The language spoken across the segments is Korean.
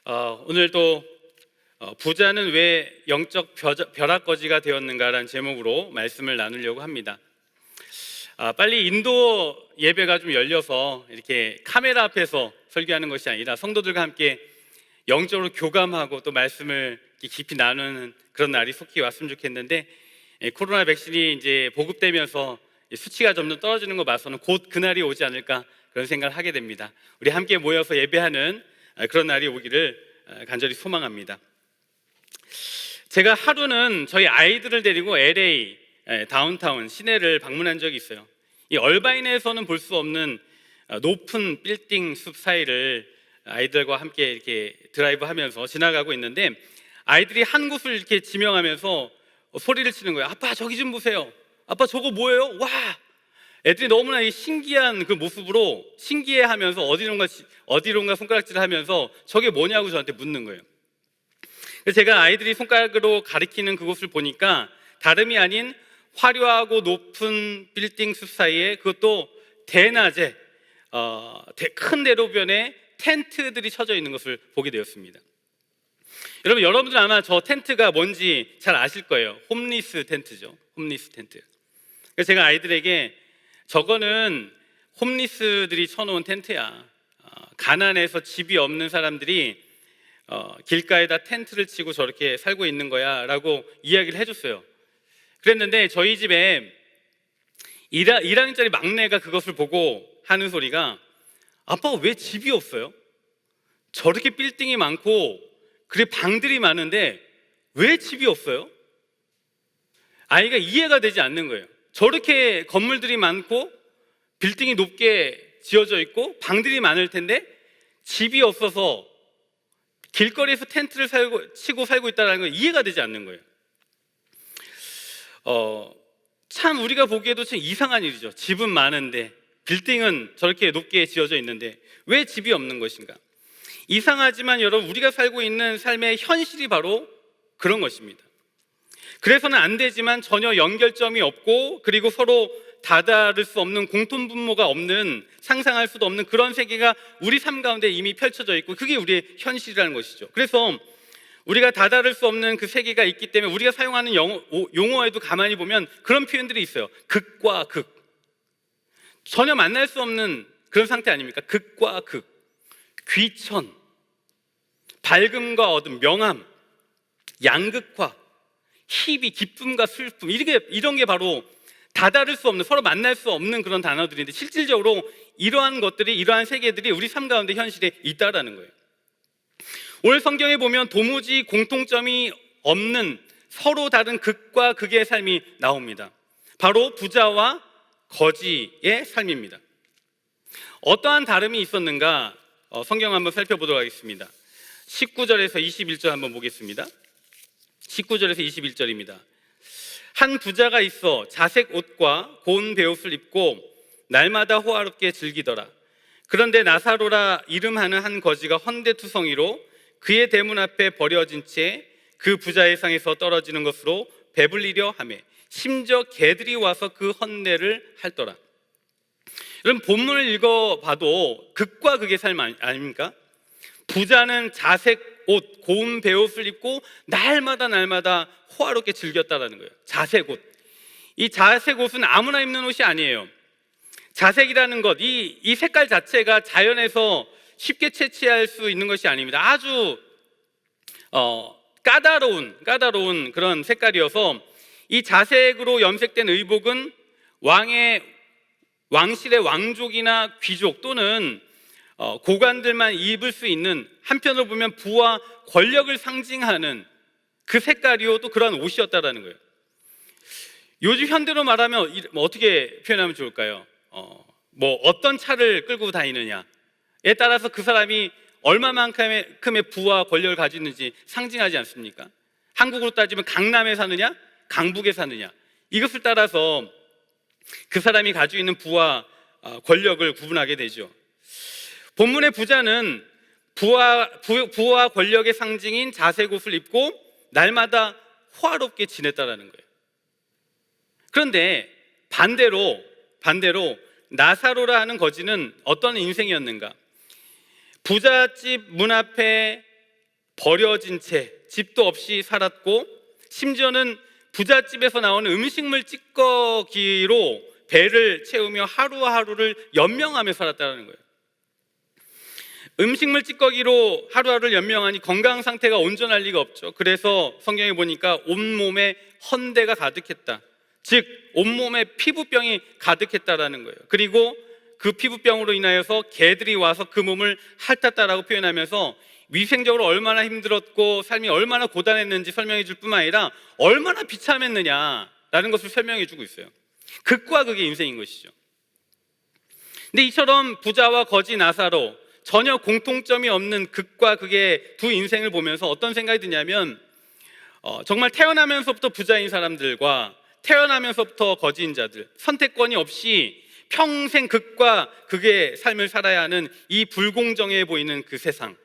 오늘도 부자는 왜 영적 벼락거지가 되었는가라는 제목으로 말씀을 나누려고 합니다. 빨리 인도 예배가 좀 열려서 이렇게 카메라 앞에서 설교하는 것이 아니라 성도들과 함께 영적으로 교감하고 또 말씀을 깊이 나누는 그런 날이 속히 왔으면 좋겠는데, 코로나 백신이 이제 보급되면서 수치가 점점 떨어지는 거 봐서는 곧 그날이 오지 않을까 그런 생각을 하게 됩니다. 우리 함께 모여서 예배하는 그런 날이 오기를 간절히 소망합니다. 제가 하루는 저희 아이들을 데리고 LA 다운타운 시내를 방문한 적이 있어요. 이 얼바인에서는 볼 수 없는 높은 빌딩 숲 사이를 아이들과 함께 이렇게 드라이브하면서 지나가고 있는데, 아이들이 한 곳을 이렇게 지명하면서 소리를 치는 거예요. 아빠 저기 좀 보세요. 아빠 저거 뭐예요? 와! 애들이 너무나 이 신기한 그 모습으로 신기해하면서 어디론가 손가락질을 하면서 저게 뭐냐고 저한테 묻는 거예요. 그래서 제가 아이들이 손가락으로 가리키는 그곳을 보니까 다름이 아닌 화려하고 높은 빌딩 숲 사이에, 그것도 대낮에 큰 대로변에 텐트들이 쳐져 있는 것을 보게 되었습니다. 여러분들 아마 저 텐트가 뭔지 잘 아실 거예요. 홈리스 텐트죠. 홈리스 텐트. 그래서 제가 아이들에게 저거는 홈리스들이 쳐놓은 텐트야. 가난해서 집이 없는 사람들이 길가에다 텐트를 치고 저렇게 살고 있는 거야 라고 이야기를 해줬어요. 그랬는데 저희 집에 1학년짜리 막내가 그것을 보고 하는 소리가, 아빠가 왜 집이 없어요? 저렇게 빌딩이 많고 그래 방들이 많은데 왜 집이 없어요? 아이가 이해가 되지 않는 거예요. 저렇게 건물들이 많고 빌딩이 높게 지어져 있고 방들이 많을 텐데 집이 없어서 길거리에서 텐트를 치고 살고 있다는 건 이해가 되지 않는 거예요. 참 우리가 보기에도 참 이상한 일이죠. 집은 많은데 빌딩은 저렇게 높게 지어져 있는데 왜 집이 없는 것인가? 이상하지만 여러분, 우리가 살고 있는 삶의 현실이 바로 그런 것입니다. 그래서는 안 되지만 전혀 연결점이 없고, 그리고 서로 다다를 수 없는, 공통분모가 없는, 상상할 수도 없는 그런 세계가 우리 삶 가운데 이미 펼쳐져 있고, 그게 우리의 현실이라는 것이죠. 그래서 우리가 다다를 수 없는 그 세계가 있기 때문에 우리가 사용하는 용어에도 가만히 보면 그런 표현들이 있어요. 극과 극. 전혀 만날 수 없는 그런 상태 아닙니까? 극과 극. 귀천, 밝음과 어둠, 명암, 양극화, 희비, 기쁨과 슬픔, 이런 게 바로 다다를 수 없는, 서로 만날 수 없는 그런 단어들인데, 실질적으로 이러한 것들이, 이러한 세계들이 우리 삶 가운데 현실에 있다라는 거예요. 오늘 성경에 보면 도무지 공통점이 없는 서로 다른 극과 극의 삶이 나옵니다. 바로 부자와 거지의 삶입니다. 어떠한 다름이 있었는가 성경 한번 살펴보도록 하겠습니다. 19절에서 21절 한번 보겠습니다. 19절에서 21절입니다. 한 부자가 있어 자색 옷과 고운 베옷을 입고 날마다 호화롭게 즐기더라. 그런데 나사로라 이름하는 한 거지가 헌데투성이로 그의 대문 앞에 버려진 채 그 부자의 상에서 떨어지는 것으로 배불리려 하며 심지어 개들이 와서 그 헌내를 핥더라. 여러분, 본문을 읽어봐도 극과 극의 삶 아닙니까? 부자는 자색 옷, 고운 베옷을 입고 날마다 호화롭게 즐겼다라는 거예요. 자색 옷. 이 자색 옷은 아무나 입는 옷이 아니에요. 자색이라는 것, 이 색깔 자체가 자연에서 쉽게 채취할 수 있는 것이 아닙니다. 아주 까다로운 그런 색깔이어서, 이 자색으로 염색된 의복은 왕실의 왕족이나 귀족 또는 고관들만 입을 수 있는, 한편으로 보면 부와 권력을 상징하는 그 색깔이요, 또 그런 옷이었다라는 거예요. 요즘 현대로 말하면 어떻게 표현하면 좋을까요? 어떤 차를 끌고 다니느냐에 따라서 그 사람이 얼마만큼의 부와 권력을 가지고 있는지 상징하지 않습니까? 한국으로 따지면 강남에 사느냐, 강북에 사느냐, 이것을 따라서 그 사람이 가지고 있는 부와 권력을 구분하게 되죠. 본문의 부자는 부와 권력의 상징인 자색 옷을 입고 날마다 호화롭게 지냈다라는 거예요. 그런데 반대로 나사로라 하는 거지는 어떤 인생이었는가? 부잣집 문 앞에 버려진 채 집도 없이 살았고, 심지어는 부잣집에서 나오는 음식물 찌꺼기로 배를 채우며 하루하루를 연명하며 살았다는 거예요. 음식물 찌꺼기로 하루하루를 연명하니 건강 상태가 온전할 리가 없죠. 그래서 성경에 보니까 온몸에 헌대가 가득했다, 즉 온몸에 피부병이 가득했다라는 거예요. 그리고 그 피부병으로 인하여서 개들이 와서 그 몸을 핥았다라고 표현하면서 위생적으로 얼마나 힘들었고 삶이 얼마나 고단했는지 설명해 줄 뿐만 아니라 얼마나 비참했느냐라는 것을 설명해 주고 있어요. 극과 극의 인생인 것이죠. 근데 이처럼 부자와 거지 나사로 전혀 공통점이 없는 극과 극의 두 인생을 보면서 어떤 생각이 드냐면, 정말 태어나면서부터 부자인 사람들과 태어나면서부터 거지인 자들, 선택권이 없이 평생 극과 극의 삶을 살아야 하는 이 불공정해 보이는 그 세상,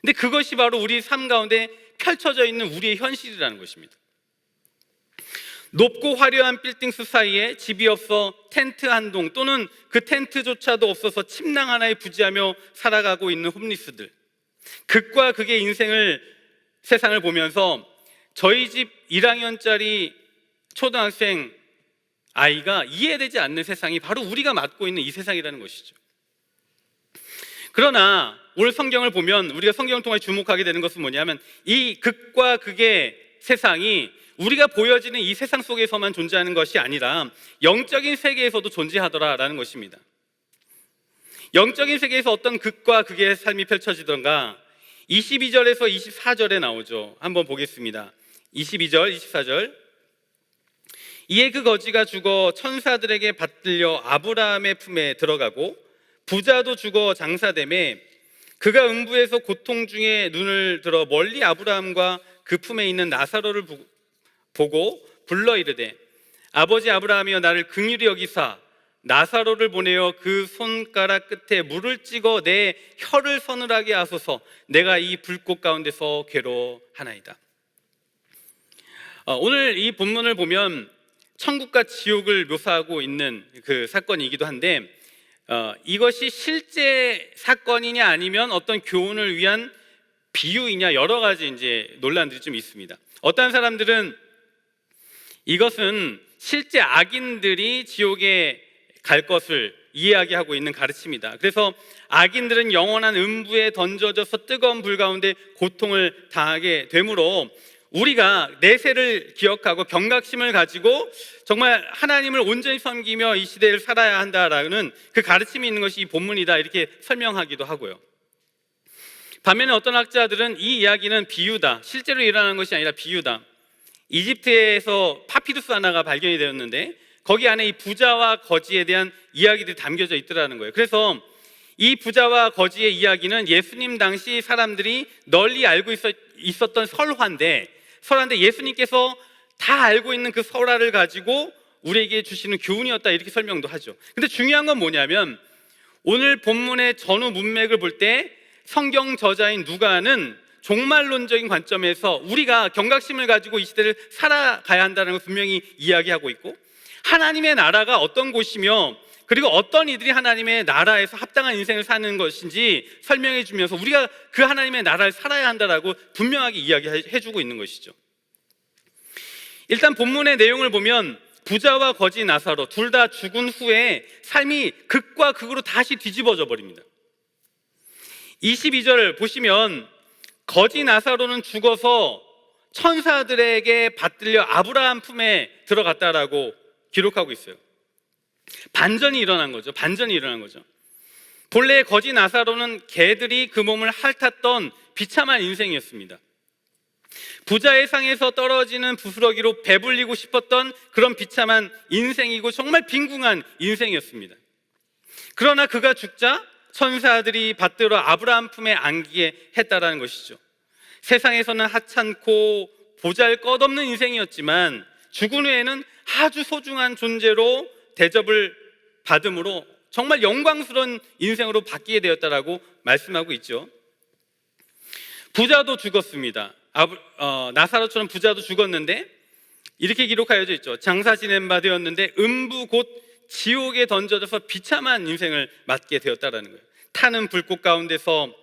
근데 그것이 바로 우리 삶 가운데 펼쳐져 있는 우리의 현실이라는 것입니다. 높고 화려한 빌딩수 사이에 집이 없어 텐트 한 동 또는 그 텐트조차도 없어서 침낭 하나에 부지하며 살아가고 있는 홈리스들, 극과 극의 세상을 보면서 저희 집 1학년짜리 초등학생 아이가 이해되지 않는 세상이 바로 우리가 맡고 있는 이 세상이라는 것이죠. 그러나 오늘 성경을 보면 우리가 성경을 통해 주목하게 되는 것은 뭐냐면, 이 극과 극의 세상이 우리가 보여지는 이 세상 속에서만 존재하는 것이 아니라 영적인 세계에서도 존재하더라라는 것입니다. 영적인 세계에서 어떤 극과 극의 삶이 펼쳐지던가 22절에서 24절에 나오죠. 한번 보겠습니다. 22절, 24절. 이에 그 거지가 죽어 천사들에게 받들려 아브라함의 품에 들어가고 부자도 죽어 장사되매 그가 음부에서 고통 중에 눈을 들어 멀리 아브라함과 그 품에 있는 나사로를 보고 불러 이르되, 아버지 아브라함이여 나를 긍휼히 여기사 나사로를 보내어 그 손가락 끝에 물을 찍어 내 혀를 서늘하게 하소서. 내가 이 불꽃 가운데서 괴로워하나이다. 오늘 이 본문을 보면 천국과 지옥을 묘사하고 있는 그 사건이기도 한데, 이것이 실제 사건이냐 아니면 어떤 교훈을 위한 비유이냐, 여러 가지 이제 논란들이 좀 있습니다. 어떤 사람들은 이것은 실제 악인들이 지옥에 갈 것을 이야기하고 있는 가르침이다. 그래서 악인들은 영원한 음부에 던져져서 뜨거운 불 가운데 고통을 당하게 되므로 우리가 내세를 기억하고 경각심을 가지고 정말 하나님을 온전히 섬기며 이 시대를 살아야 한다라는 그 가르침이 있는 것이 이 본문이다, 이렇게 설명하기도 하고요. 반면에 어떤 학자들은 이 이야기는 비유다, 실제로 일어나는 것이 아니라 비유다. 이집트에서 파피루스 하나가 발견이 되었는데 거기 안에 이 부자와 거지에 대한 이야기들이 담겨져 있더라는 거예요. 그래서 이 부자와 거지의 이야기는 예수님 당시 사람들이 널리 알고 있었던 설화인데 예수님께서 다 알고 있는 그 설화를 가지고 우리에게 주시는 교훈이었다, 이렇게 설명도 하죠. 근데 중요한 건 뭐냐면, 오늘 본문의 전후 문맥을 볼 때 성경 저자인 누가는 종말론적인 관점에서 우리가 경각심을 가지고 이 시대를 살아가야 한다는 걸 분명히 이야기하고 있고, 하나님의 나라가 어떤 곳이며 그리고 어떤 이들이 하나님의 나라에서 합당한 인생을 사는 것인지 설명해 주면서 우리가 그 하나님의 나라를 살아야 한다라고 분명하게 이야기해 주고 있는 것이죠. 일단 본문의 내용을 보면 부자와 거지 나사로 둘 다 죽은 후에 삶이 극과 극으로 다시 뒤집어져 버립니다. 22절 보시면 거지 나사로는 죽어서 천사들에게 받들려 아브라함 품에 들어갔다라고 기록하고 있어요. 반전이 일어난 거죠. 본래 거지 나사로는 개들이 그 몸을 핥았던 비참한 인생이었습니다. 부자의 상에서 떨어지는 부스러기로 배불리고 싶었던 그런 비참한 인생이고 정말 빈궁한 인생이었습니다. 그러나 그가 죽자 천사들이 받들어 아브라함 품에 안기게 했다라는 것이죠. 세상에서는 하찮고 보잘것없는 인생이었지만 죽은 후에는 아주 소중한 존재로 대접을 받음으로 정말 영광스러운 인생으로 바뀌게 되었다라고 말씀하고 있죠. 부자도 죽었습니다. 나사로처럼 부자도 죽었는데 이렇게 기록하여져 있죠. 장사 지낸 바 되었는데 음부 곧 지옥에 던져져서 비참한 인생을 맞게 되었다라는 거예요. 타는 불꽃 가운데서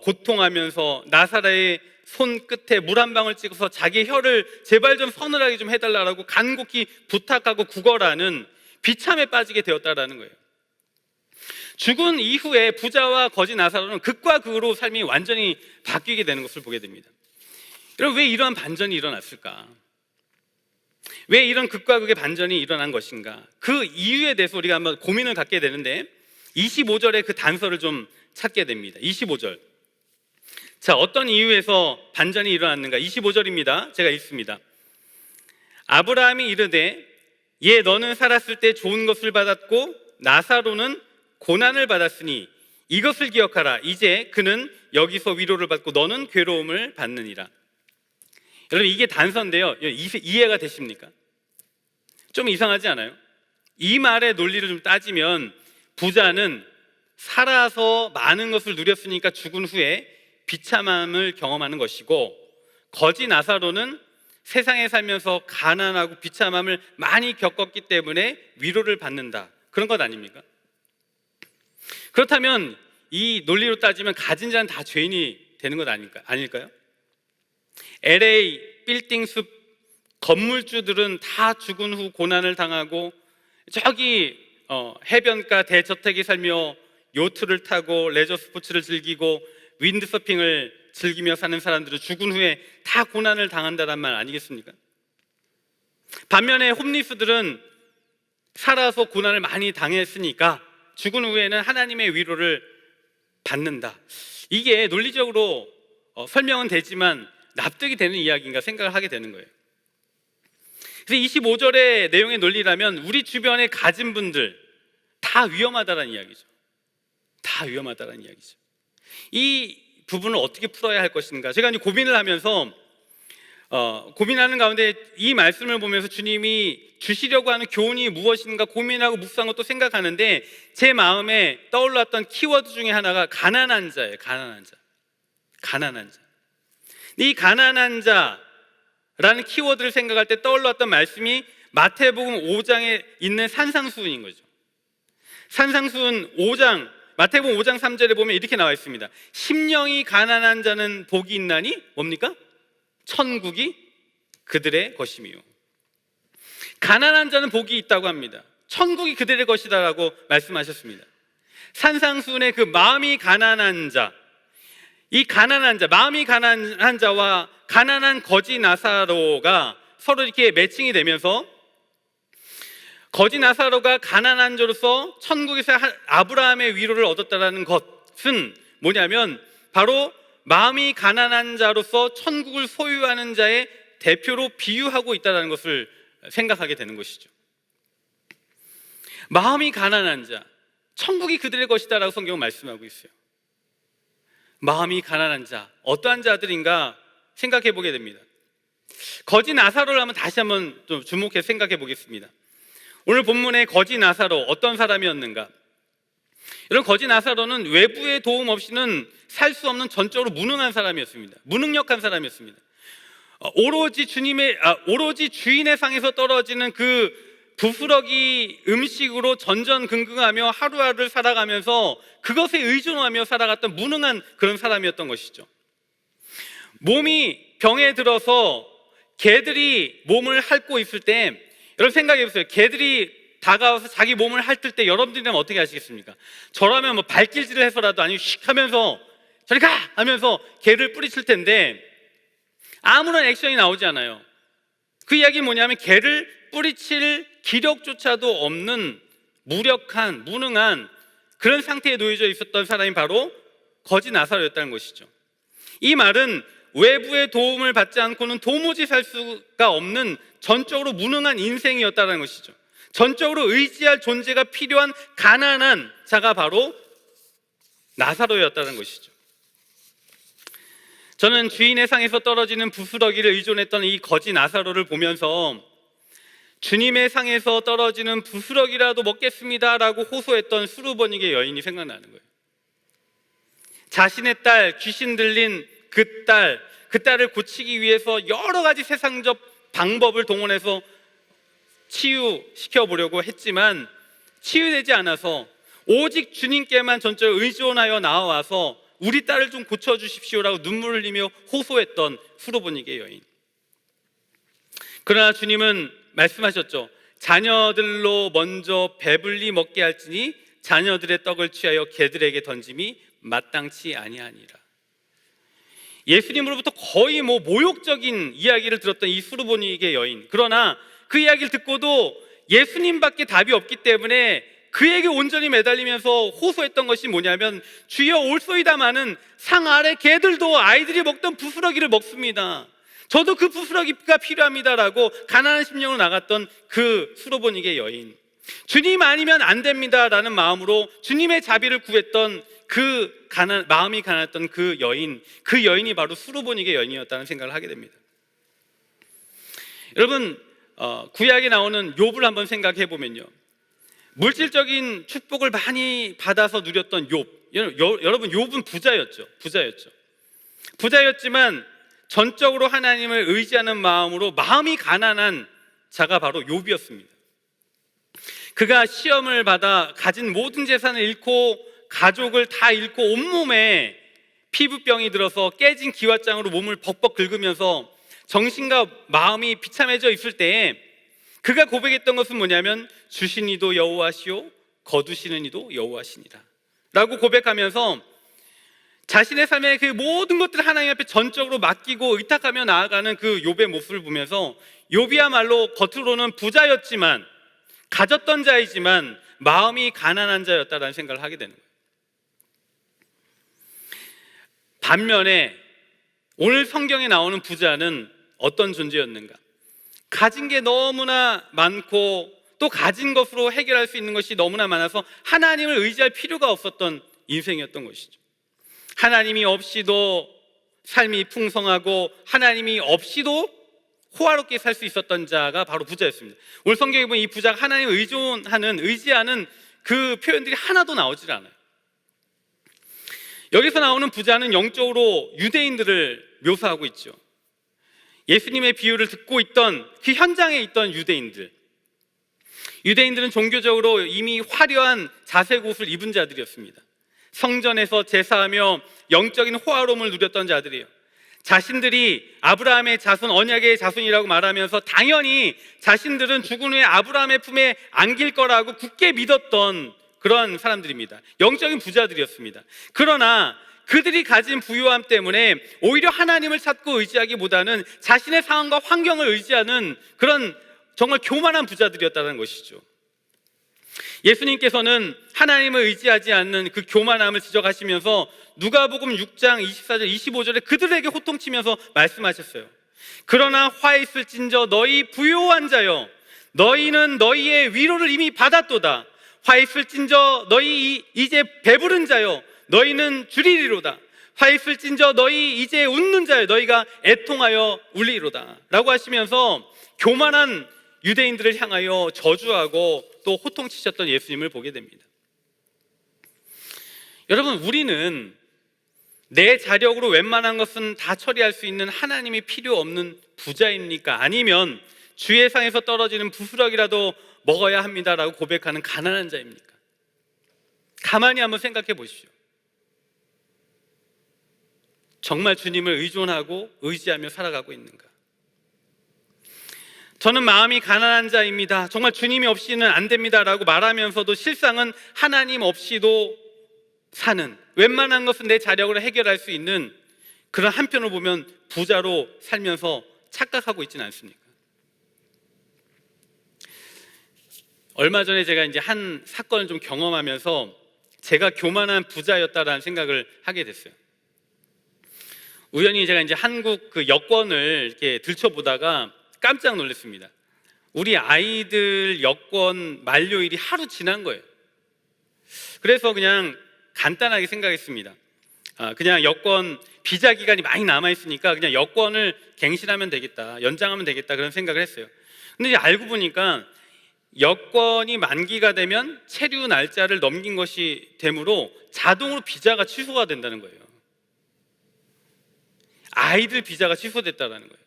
고통하면서 나사라의 손끝에 물 한 방울 찍어서 자기의 혀를 제발 좀 서늘하게 좀 해달라고 간곡히 부탁하고 구걸하는 비참에 빠지게 되었다라는 거예요. 죽은 이후에 부자와 거지 나사로는 극과 극으로 삶이 완전히 바뀌게 되는 것을 보게 됩니다. 여러분, 왜 이러한 반전이 일어났을까? 왜 이런 극과 극의 반전이 일어난 것인가? 그 이유에 대해서 우리가 한번 고민을 갖게 되는데 25절의 그 단서를 좀 찾게 됩니다. 25절. 자, 어떤 이유에서 반전이 일어났는가? 25절입니다. 제가 읽습니다. 아브라함이 이르되 예, 너는 살았을 때 좋은 것을 받았고 나사로는 고난을 받았으니 이것을 기억하라. 이제 그는 여기서 위로를 받고 너는 괴로움을 받느니라. 여러분, 이게 단서인데요, 이해가 되십니까? 좀 이상하지 않아요? 이 말의 논리를 좀 따지면 부자는 살아서 많은 것을 누렸으니까 죽은 후에 비참함을 경험하는 것이고, 거지 나사로는 세상에 살면서 가난하고 비참함을 많이 겪었기 때문에 위로를 받는다, 그런 것 아닙니까? 그렇다면 이 논리로 따지면 가진 자는 다 죄인이 되는 것 아닐까요? LA 빌딩 숲 건물주들은 다 죽은 후 고난을 당하고, 저기 해변가 대저택에 살며 요트를 타고 레저 스포츠를 즐기고 윈드서핑을 즐기며 사는 사람들은 죽은 후에 다 고난을 당한다는 말 아니겠습니까? 반면에 홈리스들은 살아서 고난을 많이 당했으니까 죽은 후에는 하나님의 위로를 받는다. 이게 논리적으로 설명은 되지만 납득이 되는 이야기인가 생각을 하게 되는 거예요. 그래서 25절의 내용의 논리라면 우리 주변에 가진 분들 다 위험하다는 이야기죠. 다 위험하다는 이야기죠. 이 부분을 어떻게 풀어야 할 것인가, 제가 이제 고민을 하면서 고민하는 가운데 이 말씀을 보면서 주님이 주시려고 하는 교훈이 무엇인가 고민하고 묵상하고 또 생각하는데, 제 마음에 떠올랐던 키워드 중에 하나가 가난한 자예요. 가난한 자. 가난한 자. 이 가난한 자라는 키워드를 생각할 때 떠올랐던 말씀이 마태복음 5장에 있는 산상수훈인 거죠. 산상수훈 5장, 마태복음 5장 3절에 보면 이렇게 나와 있습니다. 심령이 가난한 자는 복이 있나니 뭡니까? 천국이 그들의 것이며. 가난한 자는 복이 있다고 합니다. 천국이 그들의 것이다라고 말씀하셨습니다. 산상수훈의 그 마음이 가난한 자, 이 가난한 자, 마음이 가난한 자와 가난한 거지 나사로가 서로 이렇게 매칭이 되면서, 거지 나사로가 가난한 자로서 천국에서 아브라함의 위로를 얻었다는 것은 뭐냐면 바로 마음이 가난한 자로서 천국을 소유하는 자의 대표로 비유하고 있다는 것을 생각하게 되는 것이죠. 마음이 가난한 자, 천국이 그들의 것이다라고 성경은 말씀하고 있어요. 마음이 가난한 자, 어떠한 자들인가 생각해 보게 됩니다. 거지 나사로를 다시 한번 좀 주목해서 생각해 보겠습니다. 오늘 본문의 거지 나사로, 어떤 사람이었는가? 이런 거지 나사로는 외부의 도움 없이는 살 수 없는 전적으로 무능한 사람이었습니다. 무능력한 사람이었습니다. 오로지 주인의 상에서 떨어지는 그 부스러기 음식으로 전전긍긍하며 하루하루를 살아가면서 그것에 의존하며 살아갔던 무능한 그런 사람이었던 것이죠. 몸이 병에 들어서 개들이 몸을 핥고 있을 때, 여러분 생각해 보세요. 개들이 다가와서 자기 몸을 핥을 때 여러분들이라면 어떻게 하시겠습니까? 저라면 뭐 발길질을 해서라도, 아니면 휙 하면서 저리 가! 하면서 개를 뿌리칠 텐데 아무런 액션이 나오지 않아요. 그 이야기는 뭐냐면 개를 뿌리칠 기력조차도 없는 무력한, 무능한 그런 상태에 놓여져 있었던 사람이 바로 거지 나사로였다는 것이죠. 이 말은 외부의 도움을 받지 않고는 도무지 살 수가 없는 전적으로 무능한 인생이었다는 것이죠. 전적으로 의지할 존재가 필요한 가난한 자가 바로 나사로였다는 것이죠. 저는 주인의 상에서 떨어지는 부스러기를 의존했던 이 거지 나사로를 보면서 주님의 상에서 떨어지는 부스러기라도 먹겠습니다라고 호소했던 수르버니게 여인이 생각나는 거예요. 자신의 딸, 귀신 들린 그 딸을 고치기 위해서 여러 가지 세상적 방법을 동원해서 치유시켜 보려고 했지만 치유되지 않아서 오직 주님께만 전적으로 의존하여 나와서 우리 딸을 좀 고쳐주십시오라고 눈물을 흘리며 호소했던 수로보니게 여인. 그러나 주님은 말씀하셨죠. 자녀들로 먼저 배불리 먹게 할지니 자녀들의 떡을 취하여 개들에게 던짐이 마땅치 아니하니라. 예수님으로부터 거의 모욕적인 이야기를 들었던 이 수르보니게 여인. 그러나 그 이야기를 듣고도 예수님밖에 답이 없기 때문에 그에게 온전히 매달리면서 호소했던 것이 뭐냐면, 주여 올소이다마는 상 아래 개들도 아이들이 먹던 부스러기를 먹습니다. 저도 그 부스러기가 필요합니다라고 가난한 심령으로 나갔던 그 수르보니게 여인. 주님 아니면 안 됩니다라는 마음으로 주님의 자비를 구했던 마음이 가난했던 그 여인이 바로 수르보니게 여인이었다는 생각을 하게 됩니다. 여러분, 구약에 나오는 욥을 한번 생각해 보면요, 물질적인 축복을 많이 받아서 누렸던 욥. 여러분, 욥은 부자였지만 전적으로 하나님을 의지하는 마음으로 마음이 가난한 자가 바로 욥이었습니다. 그가 시험을 받아 가진 모든 재산을 잃고 가족을 다 잃고 온몸에 피부병이 들어서 깨진 기왓장으로 몸을 벅벅 긁으면서 정신과 마음이 비참해져 있을 때에 그가 고백했던 것은 뭐냐면, 주신 이도 여호와시오 거두시는 이도 여호와시니라 라고 고백하면서 자신의 삶의 그 모든 것들을 하나님 앞에 전적으로 맡기고 의탁하며 나아가는 그 욥의 모습을 보면서 욥이야말로 겉으로는 부자였지만, 가졌던 자이지만 마음이 가난한 자였다라는 생각을 하게 되는 거예요. 반면에 오늘 성경에 나오는 부자는 어떤 존재였는가? 가진 게 너무나 많고 또 가진 것으로 해결할 수 있는 것이 너무나 많아서 하나님을 의지할 필요가 없었던 인생이었던 것이죠. 하나님이 없이도 삶이 풍성하고 하나님이 없이도 호화롭게 살 수 있었던 자가 바로 부자였습니다. 오늘 성경에 보면 이 부자가 하나님을 의지하는 그 표현들이 하나도 나오질 않아요. 여기서 나오는 부자는 영적으로 유대인들을 묘사하고 있죠. 예수님의 비유를 듣고 있던 그 현장에 있던 유대인들은 종교적으로 이미 화려한 자색 옷을 입은 자들이었습니다. 성전에서 제사하며 영적인 호화로움을 누렸던 자들이에요. 자신들이 아브라함의 자손, 언약의 자손이라고 말하면서 당연히 자신들은 죽은 후에 아브라함의 품에 안길 거라고 굳게 믿었던 그런 사람들입니다. 영적인 부자들이었습니다. 그러나 그들이 가진 부유함 때문에 오히려 하나님을 찾고 의지하기보다는 자신의 상황과 환경을 의지하는 그런 정말 교만한 부자들이었다는 것이죠. 예수님께서는 하나님을 의지하지 않는 그 교만함을 지적하시면서 누가복음 6장 24절 25절에 그들에게 호통치면서 말씀하셨어요. 그러나 화 있을진저 너희 부요한 자여, 너희는 너희의 위로를 이미 받았도다. 화 있을진저 너희 이제 배부른 자여, 너희는 주리리로다. 화 있을진저 너희 이제 웃는 자여, 너희가 애통하여 울리리로다 라고 하시면서 교만한 유대인들을 향하여 저주하고 또 호통치셨던 예수님을 보게 됩니다. 여러분, 우리는 내 자력으로 웬만한 것은 다 처리할 수 있는 하나님이 필요 없는 부자입니까? 아니면 주의 상에서 떨어지는 부스러기라도 먹어야 합니다라고 고백하는 가난한 자입니까? 가만히 한번 생각해 보십시오. 정말 주님을 의존하고 의지하며 살아가고 있는가? 저는 마음이 가난한 자입니다, 정말 주님이 없이는 안 됩니다라고 말하면서도 실상은 하나님 없이도 사는, 웬만한 것은 내 자력으로 해결할 수 있는 그런 한편으로 보면 부자로 살면서 착각하고 있지는 않습니까? 얼마 전에 제가 이제 한 사건을 좀 경험하면서 제가 교만한 부자였다라는 생각을 하게 됐어요. 우연히 제가 이제 한국 그 여권을 이렇게 들춰보다가 깜짝 놀랐습니다. 우리 아이들 여권 만료일이 하루 지난 거예요. 그래서 그냥 간단하게 생각했습니다. 그냥 여권 비자 기간이 많이 남아있으니까 그냥 여권을 갱신하면 되겠다, 연장하면 되겠다, 그런 생각을 했어요. 근데 이제 알고 보니까 여권이 만기가 되면 체류 날짜를 넘긴 것이 되므로 자동으로 비자가 취소가 된다는 거예요. 아이들 비자가 취소됐다는 거예요.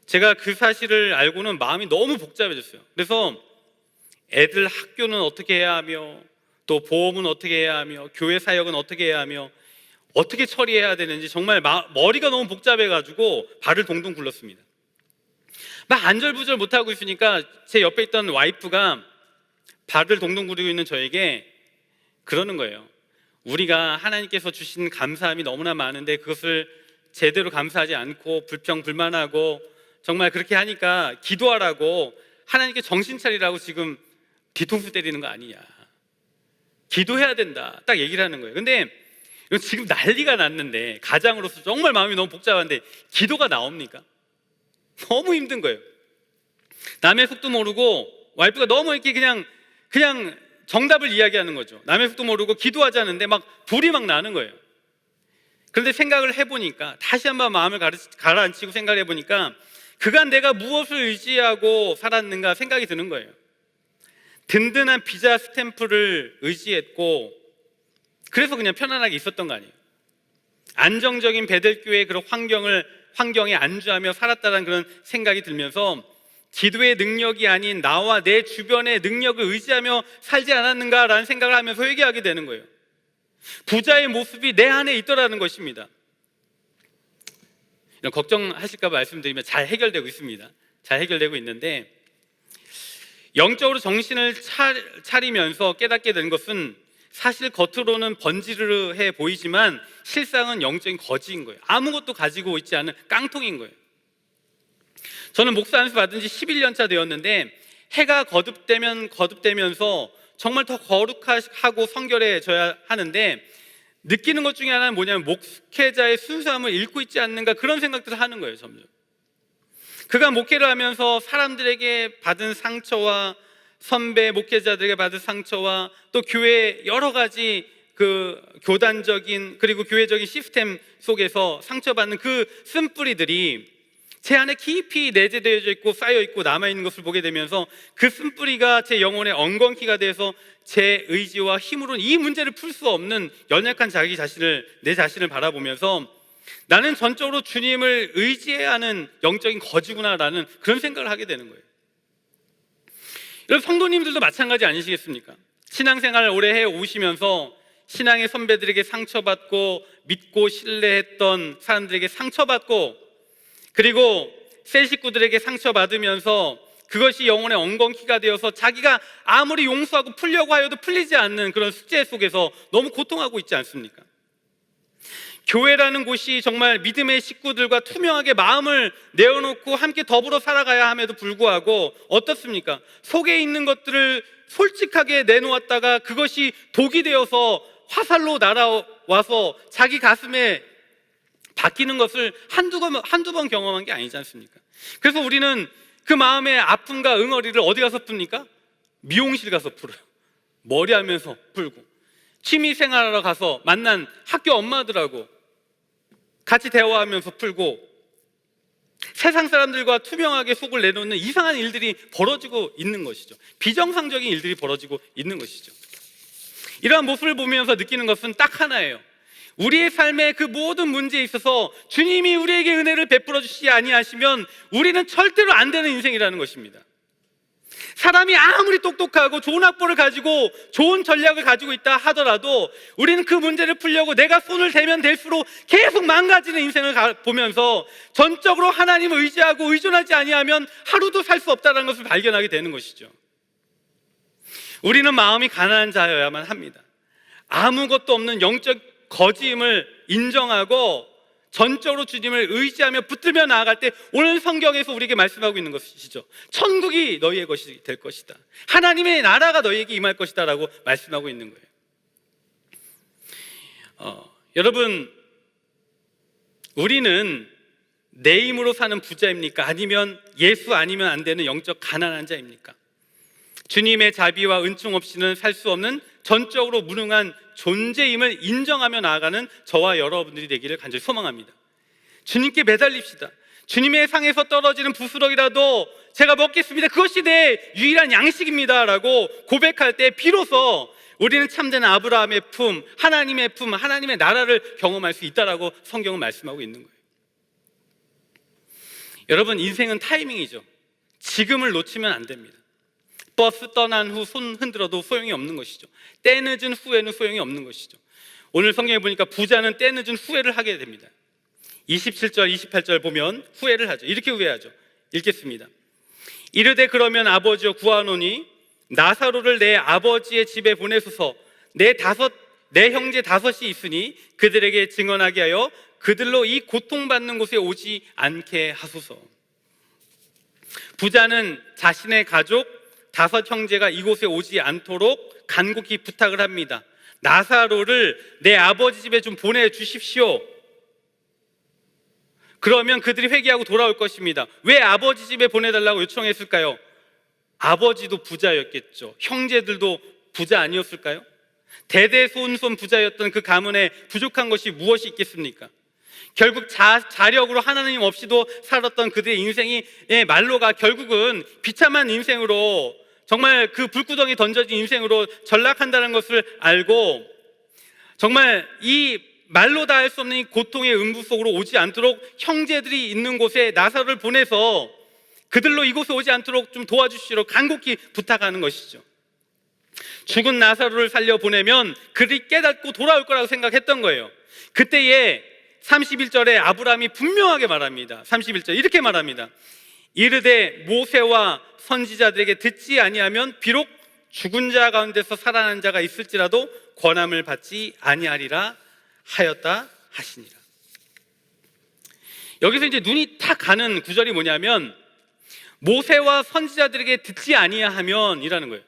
제가 그 사실을 알고는 마음이 너무 복잡해졌어요. 그래서 애들 학교는 어떻게 해야 하며, 또 보험은 어떻게 해야 하며, 교회 사역은 어떻게 해야 하며, 어떻게 처리해야 되는지 정말 머리가 너무 복잡해가지고 발을 동동 굴렀습니다. 막 안절부절 못하고 있으니까 제 옆에 있던 와이프가 발을 동동 구르고 있는 저에게 그러는 거예요. 우리가 하나님께서 주신 감사함이 너무나 많은데 그것을 제대로 감사하지 않고 불평불만하고 정말 그렇게 하니까 기도하라고, 하나님께 정신 차리라고 지금 뒤통수 때리는 거 아니냐, 기도해야 된다, 딱 얘기를 하는 거예요. 근데 지금 난리가 났는데, 가장으로서 정말 마음이 너무 복잡한데 기도가 나옵니까? 너무 힘든 거예요. 남의 속도 모르고 와이프가 너무 이렇게 그냥 정답을 이야기하는 거죠. 남의 속도 모르고 기도하자는데 막 불이 막 나는 거예요. 그런데 생각을 해보니까, 다시 한번 마음을 가라앉히고 생각을 해보니까 그간 내가 무엇을 의지하고 살았는가 생각이 드는 거예요. 든든한 비자 스탬프를 의지했고, 그래서 그냥 편안하게 있었던 거 아니에요. 안정적인 베델교회의 그런 환경에 안주하며 살았다는 그런 생각이 들면서 기도의 능력이 아닌 나와 내 주변의 능력을 의지하며 살지 않았는가라는 생각을 하면서 회개하게 되는 거예요. 부자의 모습이 내 안에 있더라는 것입니다. 이런 걱정하실까 봐 말씀드리면 잘 해결되고 있습니다. 잘 해결되고 있는데, 영적으로 정신을 차리면서 깨닫게 된 것은 사실 겉으로는 번지르르해 보이지만 실상은 영적인 거지인 거예요. 아무것도 가지고 있지 않은 깡통인 거예요. 저는 목사 안수 받은 지 11년 차 되었는데, 해가 거듭되면서 정말 더 거룩하고 성결해져야 하는데, 느끼는 것 중에 하나는 뭐냐면 목회자의 순수함을 잃고 있지 않는가, 그런 생각들을 하는 거예요. 점점 그가 목회를 하면서 사람들에게 받은 상처와 선배 목회자들에게 받은 상처와 또 교회 여러 가지 그 교단적인 그리고 교회적인 시스템 속에서 상처받는 그 쓴뿌리들이 제 안에 깊이 내재되어 있고 쌓여 있고 남아있는 것을 보게 되면서, 그 쓴뿌리가 제 영혼의 엉겅퀴가 돼서 제 의지와 힘으로는 이 문제를 풀 수 없는 연약한 내 자신을 바라보면서 나는 전적으로 주님을 의지해야 하는 영적인 거지구나라는 그런 생각을 하게 되는 거예요. 여러분, 성도님들도 마찬가지 아니시겠습니까? 신앙생활을 오래 해 오시면서 신앙의 선배들에게 상처받고, 믿고 신뢰했던 사람들에게 상처받고, 그리고 새 식구들에게 상처받으면서 그것이 영혼의 엉겅퀴가 되어서 자기가 아무리 용서하고 풀려고 하여도 풀리지 않는 그런 숙제 속에서 너무 고통하고 있지 않습니까? 교회라는 곳이 정말 믿음의 식구들과 투명하게 마음을 내어놓고 함께 더불어 살아가야 함에도 불구하고 어떻습니까? 속에 있는 것들을 솔직하게 내놓았다가 그것이 독이 되어서 화살로 날아와서 자기 가슴에 바뀌는 것을 한두 번 경험한 게 아니지 않습니까? 그래서 우리는 그 마음의 아픔과 응어리를 어디 가서 풉니까? 미용실 가서 풀어요. 머리하면서 풀고, 취미생활하러 가서 만난 학교 엄마들하고 같이 대화하면서 풀고, 세상 사람들과 투명하게 속을 내놓는 이상한 일들이 벌어지고 있는 것이죠. 비정상적인 일들이 벌어지고 있는 것이죠. 이러한 모습을 보면서 느끼는 것은 딱 하나예요. 우리의 삶의 그 모든 문제에 있어서 주님이 우리에게 은혜를 베풀어 주시지 아니하시면 우리는 절대로 안 되는 인생이라는 것입니다. 사람이 아무리 똑똑하고 좋은 학벌을 가지고 좋은 전략을 가지고 있다 하더라도 우리는 그 문제를 풀려고 내가 손을 대면 될수록 계속 망가지는 인생을 보면서 전적으로 하나님을 의지하고 의존하지 아니하면 하루도 살 수 없다는 것을 발견하게 되는 것이죠. 우리는 마음이 가난한 자여야만 합니다. 아무것도 없는 영적 거지임을 인정하고 전적으로 주님을 의지하며 붙들며 나아갈 때 오늘 성경에서 우리에게 말씀하고 있는 것이죠. 천국이 너희의 것이 될 것이다, 하나님의 나라가 너희에게 임할 것이다 라고 말씀하고 있는 거예요. 여러분, 우리는 내 힘으로 사는 부자입니까? 아니면 예수 아니면 안 되는 영적 가난한 자입니까? 주님의 자비와 은총 없이는 살 수 없는 전적으로 무능한 존재임을 인정하며 나아가는 저와 여러분들이 되기를 간절히 소망합니다. 주님께 매달립시다. 주님의 상에서 떨어지는 부스러기라도 제가 먹겠습니다, 그것이 내 유일한 양식입니다 라고 고백할 때 비로소 우리는 참된 아브라함의 품, 하나님의 품, 하나님의 나라를 경험할 수 있다라고 성경은 말씀하고 있는 거예요. 여러분, 인생은 타이밍이죠. 지금을 놓치면 안 됩니다. 버스 떠난 후 손 흔들어도 소용이 없는 것이죠. 때 늦은 후에는 소용이 없는 것이죠. 오늘 성경에 보니까 부자는 때늦은 후회를 하게 됩니다. 27절, 28절 보면 후회를 하죠. 이렇게 후회하죠. 읽겠습니다. 이르되 그러면 아버지여 구하노니 나사로를 내 아버지의 집에 보내소서. 내 형제 다섯이 있으니 그들에게 증언하게 하여 그들로 이 고통받는 곳에 오지 않게 하소서. 부자는 자신의 가족 5 형제가 이곳에 오지 않도록 간곡히 부탁을 합니다. 나사로를 내 아버지 집에 좀 보내주십시오. 그러면 그들이 회개하고 돌아올 것입니다. 왜 아버지 집에 보내달라고 요청했을까요? 아버지도 부자였겠죠. 형제들도 부자 아니었을까요? 대대손손 부자였던 그 가문에 부족한 것이 무엇이 있겠습니까? 결국 자력으로 하나님 없이도 살았던 그들의 인생이 말로가 결국은 비참한 인생으로, 정말 그 불구덩이 던져진 인생으로 전락한다는 것을 알고, 정말 이 말로 다 할 수 없는 이 고통의 음부 속으로 오지 않도록 형제들이 있는 곳에 나사로를 보내서 그들로 이곳에 오지 않도록 좀 도와주시도록 간곡히 부탁하는 것이죠. 죽은 나사로를 살려보내면 그들이 깨닫고 돌아올 거라고 생각했던 거예요. 그때에 31절에 아브라함이 분명하게 말합니다. 31절 이렇게 말합니다. 이르되 모세와 선지자들에게 듣지 아니하면 비록 죽은 자 가운데서 살아난 자가 있을지라도 권함을 받지 아니하리라 하였다 하시니라. 여기서 이제 눈이 탁 가는 구절이 뭐냐면 모세와 선지자들에게 듣지 아니하면 이라는 거예요.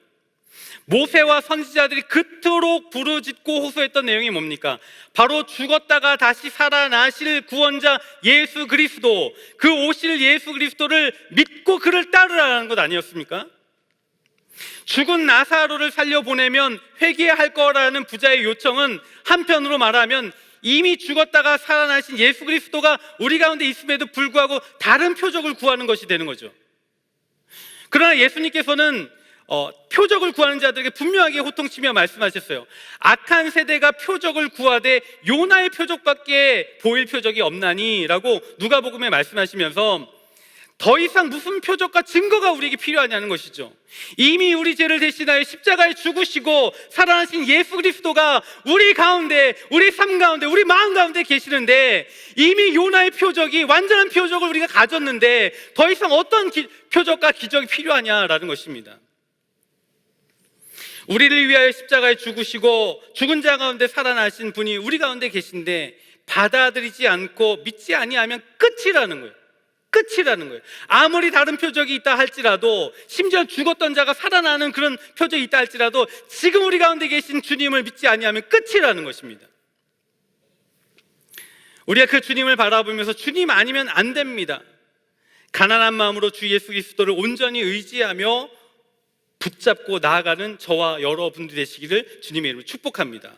모세와 선지자들이 그토록 부르짖고 호소했던 내용이 뭡니까? 바로 죽었다가 다시 살아나실 구원자 예수 그리스도, 그 오실 예수 그리스도를 믿고 그를 따르라는 것 아니었습니까? 죽은 나사로를 살려보내면 회개할 거라는 부자의 요청은 한편으로 말하면 이미 죽었다가 살아나신 예수 그리스도가 우리 가운데 있음에도 불구하고 다른 표적을 구하는 것이 되는 거죠. 그러나 예수님께서는 표적을 구하는 자들에게 분명하게 호통치며 말씀하셨어요. 악한 세대가 표적을 구하되 요나의 표적밖에 보일 표적이 없나니 라고 누가복음에 말씀하시면서 더 이상 무슨 표적과 증거가 우리에게 필요하냐는 것이죠. 이미 우리 죄를 대신하여 십자가에 죽으시고 살아나신 예수 그리스도가 우리 가운데, 우리 삶 가운데, 우리 마음 가운데 계시는데 이미 요나의 표적이, 완전한 표적을 우리가 가졌는데 더 이상 어떤 표적과 기적이 필요하냐라는 것입니다. 우리를 위하여 십자가에 죽으시고 죽은 자 가운데 살아나신 분이 우리 가운데 계신데 받아들이지 않고 믿지 아니하면 끝이라는 거예요. 끝이라는 거예요. 아무리 다른 표적이 있다 할지라도, 심지어 죽었던 자가 살아나는 그런 표적이 있다 할지라도 지금 우리 가운데 계신 주님을 믿지 아니하면 끝이라는 것입니다. 우리가 그 주님을 바라보면서 주님 아니면 안 됩니다. 가난한 마음으로 주 예수 그리스도를 온전히 의지하며 붙잡고 나아가는 저와 여러분들 되시기를 주님의 이름으로 축복합니다.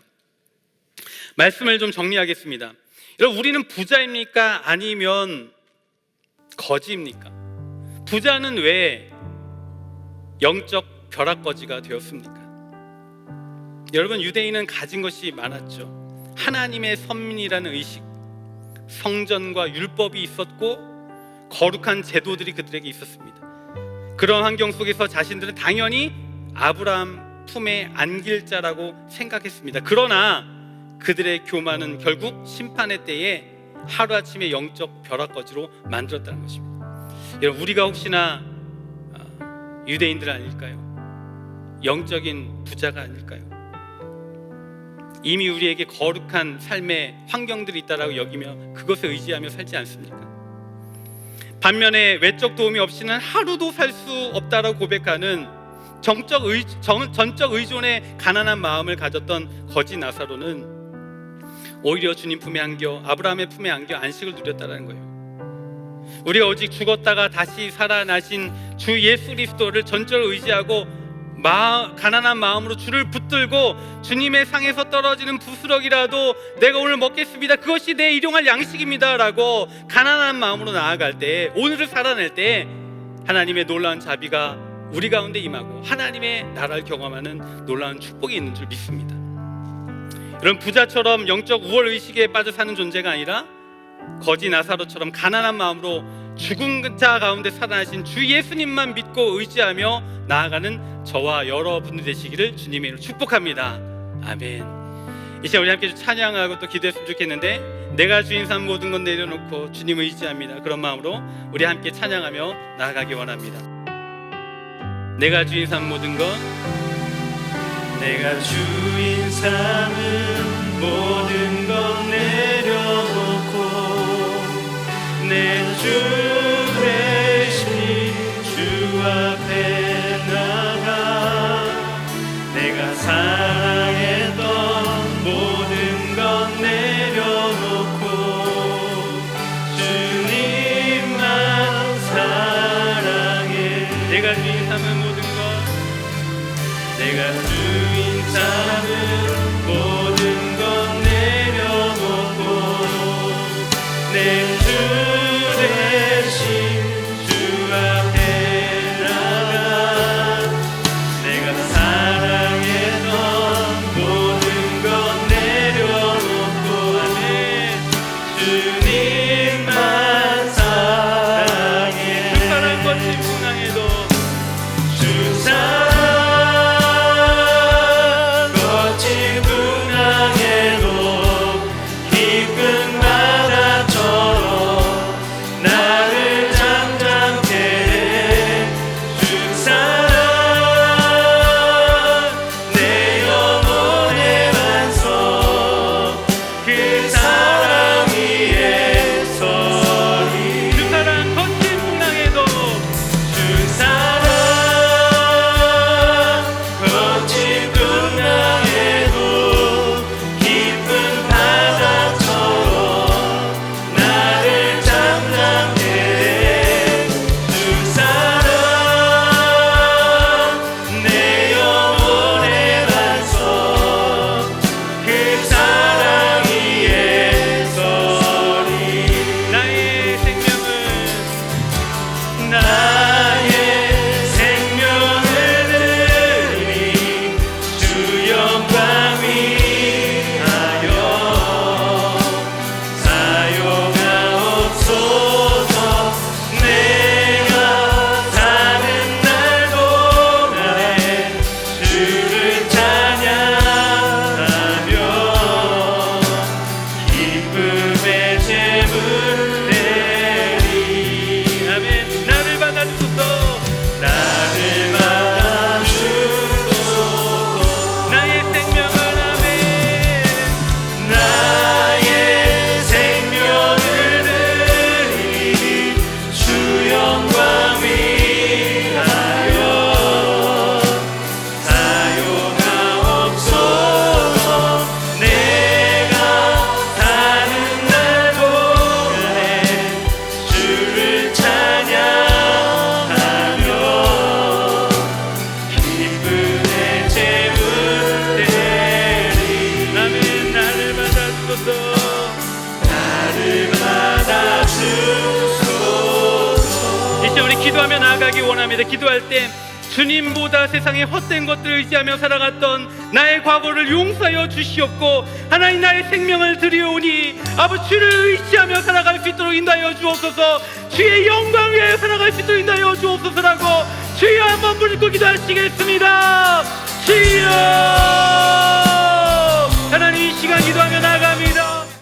말씀을 좀 정리하겠습니다. 여러분, 우리는 부자입니까? 아니면 거지입니까? 부자는 왜 영적 벼락거지가 되었습니까? 여러분, 유대인은 가진 것이 많았죠. 하나님의 선민이라는 의식, 성전과 율법이 있었고 거룩한 제도들이 그들에게 있었습니다. 그런 환경 속에서 자신들은 당연히 아브라함 품에 안길 자라고 생각했습니다. 그러나 그들의 교만은 결국 심판의 때에 하루아침에 영적 벼락거지로 만들었다는 것입니다. 여러분, 우리가 혹시나 유대인들 아닐까요? 영적인 부자가 아닐까요? 이미 우리에게 거룩한 삶의 환경들이 있다라고 여기며 그것에 의지하며 살지 않습니까? 반면에 외적 도움이 없이는 하루도 살 수 없다라고 고백하는 전적 의존의 가난한 마음을 가졌던 거지 나사로는 오히려 주님 품에 안겨, 아브라함의 품에 안겨 안식을 누렸다는 거예요. 우리가 오직 죽었다가 다시 살아나신 주 예수 그리스도를 전적으로 의지하고 가난한 마음으로 주를 붙들고 주님의 상에서 떨어지는 부스럭이라도 내가 오늘 먹겠습니다, 그것이 내 일용할 양식입니다 라고 가난한 마음으로 나아갈 때, 오늘을 살아낼 때 하나님의 놀라운 자비가 우리 가운데 임하고 하나님의 나라를 경험하는 놀라운 축복이 있는 줄 믿습니다. 이런 부자처럼 영적 우월의식에 빠져 사는 존재가 아니라 거지 나사로처럼 가난한 마음으로 죽은 자 가운데 살아나신 주 예수님만 믿고 의지하며 나아가는 저와 여러분들 되시기를 주님의 이름으로 축복합니다. 아멘. 이 시간 우리 함께 좀 찬양하고 또 기도했으면 좋겠는데, 내가 주인 삼 모든 건 내려놓고 주님을 의지합니다. 그런 마음으로 우리 함께 찬양하며 나아가기 원합니다. 내가 주인 삼 모든 것, 내가 주인 삼은 모든 것 내려놓고 내 주 대신 주 앞에 나가 내가 사랑했던 모든 것 내려놓고 주님만 사랑해. 내가 주인 삼은 모든 것, 내가 주인 삼은 모든 것 내려놓고 내 주 대신 주 앞에 나가 내가 사랑했던 모든 것 내려놓고 주님만 사랑해. 주 사랑 거친 풍랑에도 주 사랑 거친 풍랑에도 깊은 바다처럼 나를 잠잠케 해. 주 사랑 내 영혼의 반석 그 사랑 위에 서리. 주 사랑 거친 풍랑에도 주 사랑 거친 풍랑에도 깊은 바다처럼 나를 잠잠케 해. 주 사랑 내 영혼의 반석 그 사랑 위에 서리. 나의 생명은 나의 생명을 드리 주 영광 위하여 사용하옵소서. 내가 사는 날 동안에 주를 찬양하며 기쁨의 제물 드리. 아멘. 나를 받아주소서. 나를 받아주소서. 나의 생명은 아멘. 나의 생명을 드리 주 영광 위하여 사용하옵소서. 내가 사는 날 동안에 주를 찬양하며 기쁨의 제물 드리. 아멘. 나를 받아주소서. 나를 받아주소서. 이제 우리 기도하며 나아가기 원합니다. 기도할 때 주님보다 세상의 헛된 것들을 의지하며 살아갔던 나의 과거를 용서하여 주시옵고, 하나님 나의 생명을 드리오니 아버지 주를 의지하며 살아갈 수 있도록 인도하여 주옵소서. 주의 영광 위하여 살아갈 수 있도록 인도하여 주옵소서라고 주여 한번 부르고 기도하시겠습니다. 주여. 하나님 이 시간 기도합니다.